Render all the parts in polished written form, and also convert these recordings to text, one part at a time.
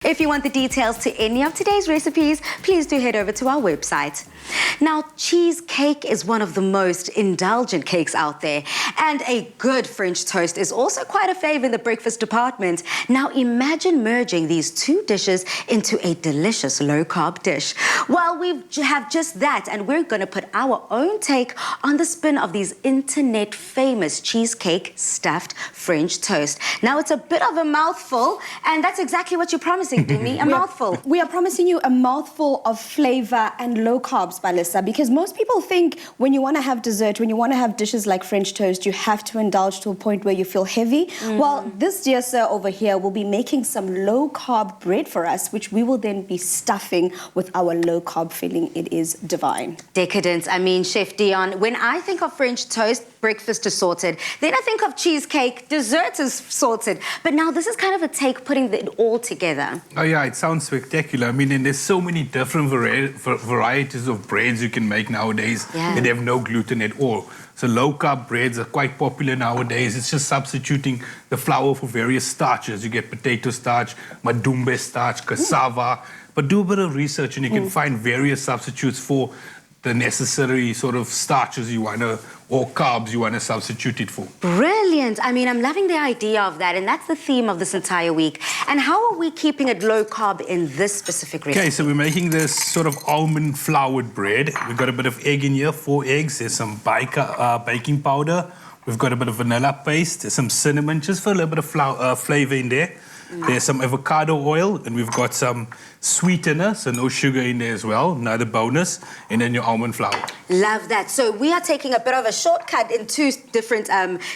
If you want the details to any of today's recipes, please do head over to our website. Now, cheesecake is one of the most indulgent cakes out there, and a good French toast is also quite a fave in the breakfast department. Now, imagine merging these two dishes into a delicious low-carb dish. Well, we have just that, and we're going to put our own take on the spin of these internet-famous cheesecake stuffed French toast. Now, it's a bit of a mouthful, and that's exactly what you promised. A mouthful. We are promising you a mouthful of flavor and low carbs, Balissa, because most people think when you want to have dessert, when you want to have dishes like French toast, you have to indulge to a point where you feel heavy. Well, this dear sir over here will be making some low carb bread for us, which we will then be stuffing with our low carb filling. It is divine. Decadent. I mean, Chef Dion, when I think of French toast, breakfast is sorted. Then I think of cheesecake, dessert is sorted. But now this is kind of a take putting it all together. Oh yeah, it sounds spectacular. I mean, and there's so many different varieties of breads you can make nowadays that have no gluten at all. So low-carb breads are quite popular nowadays. It's just substituting the flour for various starches. You get potato starch, madumbe starch, cassava. But do a bit of research and you can find various substitutes for the necessary sort of starches you want to, or carbs you want to substitute it for. Brilliant. I mean, I'm loving the idea of that, and that's the theme of this entire week. And how are we keeping it low carb in this specific recipe? Okay, so we're making this sort of almond floured bread. We've got a bit of egg in here, 4 eggs. There's some baking powder. We've got a bit of vanilla paste. There's some cinnamon, just for a little bit of flavor in there. There's some avocado oil, and we've got some sweetener, so no sugar in there as well, another bonus, and then your almond flour. Love that. So we are taking a bit of a shortcut in two different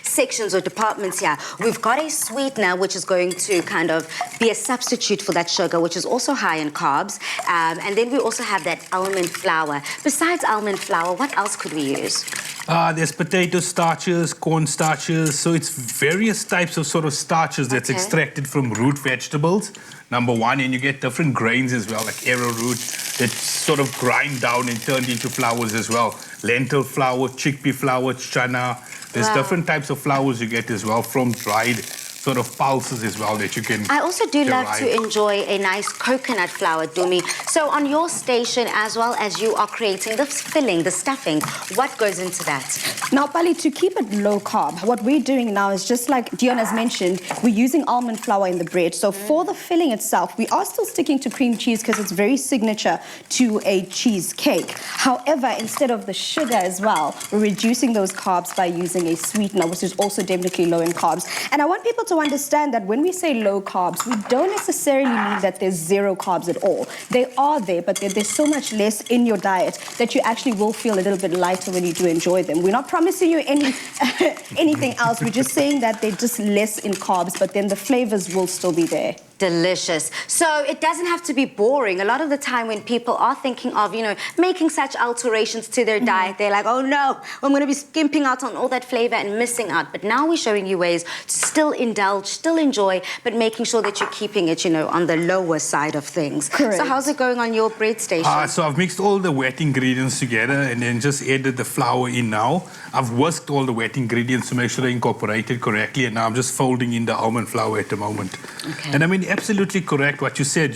sections or departments here. We've got a sweetener, which is going to kind of be a substitute for that sugar, which is also high in carbs. And then we also have that almond flour. Besides almond flour, what else could we use? There's potato starches, corn starches, so it's various types of sort of starches that's extracted from root vegetables, number one, and you get different grains as well, like arrowroot, that's sort of grind down and turned into flours as well. Lentil flour, chickpea flour, chana. There's different types of flours you get as well from dried sort of pulses as well that you can I also do love to enjoy a nice coconut flour, Dumi. So on your station, as well as you are creating the filling, the stuffing, what goes into that? Now, Pali, to keep it low carb, what we're doing now is just like Dion has mentioned, we're using almond flour in the bread. So for the filling itself, we are still sticking to cream cheese because it's very signature to a cheesecake. However, instead of the sugar as well, we're reducing those carbs by using a sweetener, which is also definitely low in carbs. And I want people to understand that when we say low carbs, we don't necessarily mean that there's zero carbs at all. They are there, but there's so much less in your diet that you actually will feel a little bit lighter when you do enjoy them. We're not promising you anything else. We're just saying that they're just less in carbs, but then the flavors will still be there. Delicious. So it doesn't have to be boring. A lot of the time when people are thinking of, making such alterations to their diet, they're like, oh no, I'm going to be skimping out on all that flavor and missing out. But now we're showing you ways to still indulge, still enjoy, but making sure that you're keeping it, on the lower side of things. Correct. So how's it going on your bread station? So I've mixed all the wet ingredients together and then just added the flour in now. I've whisked all the wet ingredients to make sure they're incorporated correctly, and now I'm just folding in the almond flour at the moment. Okay. And I mean, absolutely correct what you said,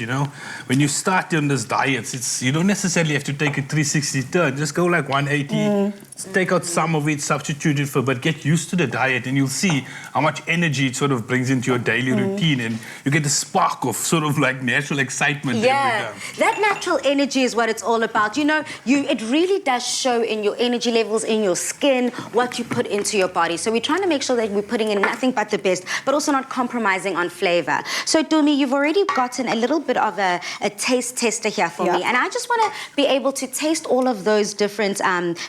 when you start on this diet, you don't necessarily have to take a 360 turn, just go like 180, take out some of it, substitute it but get used to the diet, and you'll see how much energy it sort of brings into your daily routine, and you get a spark of sort of like natural excitement every time. That natural energy is what it's all about. It really does show in your energy levels, in your skin, what you put into your body. So we're trying to make sure that we're putting in nothing but the best, but also not compromising on flavor. So Dumi, you've already gotten a little bit of a taste tester here for me, and I just want to be able to taste all of those different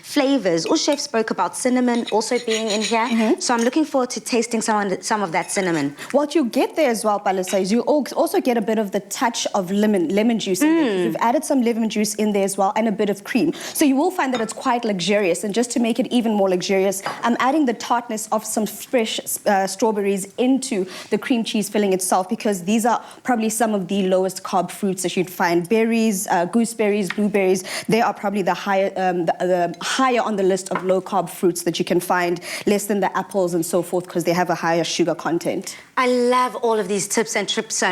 flavors. Our chef spoke about cinnamon also being in here, so I'm looking forward to tasting some of that cinnamon. What you get there as well, Palisa, is you also get a bit of the touch of lemon juice in there. You've added some lemon juice in there as well, and a bit of cream. So you will find that it's quite luxurious, and just to make it even more luxurious, I'm adding the tartness of some fresh strawberries into the cream cheese filling itself, because these these are probably some of the lowest carb fruits that you'd find. Berries, gooseberries, blueberries, they are probably the higher on the list of low carb fruits that you can find, less than the apples and so forth, because they have a higher sugar content. I love all of these tips and tricks,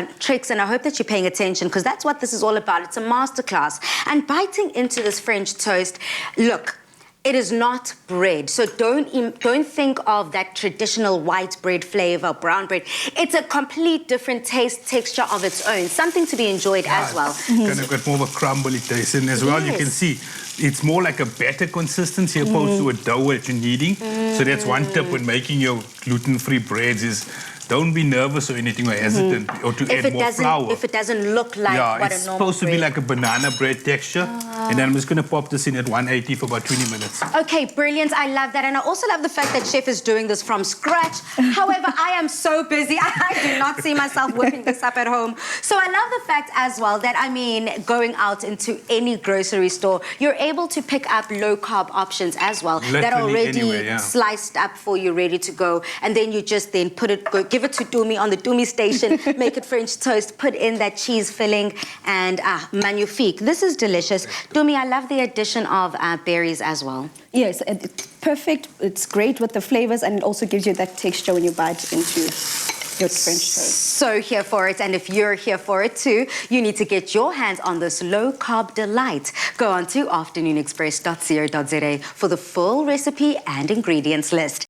and I hope that you're paying attention, because that's what this is all about. It's a masterclass. And biting into this French toast, look, it is not bread. So don't think of that traditional white bread flavor, brown bread. It's a complete different taste, texture of its own. Something to be enjoyed as well. Kind of got more of a crumbly taste. And as well, you can see, it's more like a batter consistency opposed to a dough that you're kneading. So that's one tip when making your gluten-free breads is don't be nervous or anything or hesitant or to add more flour. If it doesn't look like what a normal bread. It's supposed to be like a banana bread texture. And then I'm just going to pop this in at 180 for about 20 minutes. Okay, brilliant. I love that. And I also love the fact that Chef is doing this from scratch. However, I am so busy. I do not see myself whipping this up at home. So I love the fact as well that, I mean, going out into any grocery store, you're able to pick up low-carb options as well. Literally that are already anywhere, sliced up for you, ready to go. And then you just then give it to Dumi on the Dumi station, make it French toast, put in that cheese filling, and magnifique. This is delicious. Dumi, I love the addition of berries as well. Yes, it's perfect. It's great with the flavors, and it also gives you that texture when you bite into your French toast. So here for it, and if you're here for it too, you need to get your hands on this low-carb delight. Go on to afternoonexpress.co.za for the full recipe and ingredients list.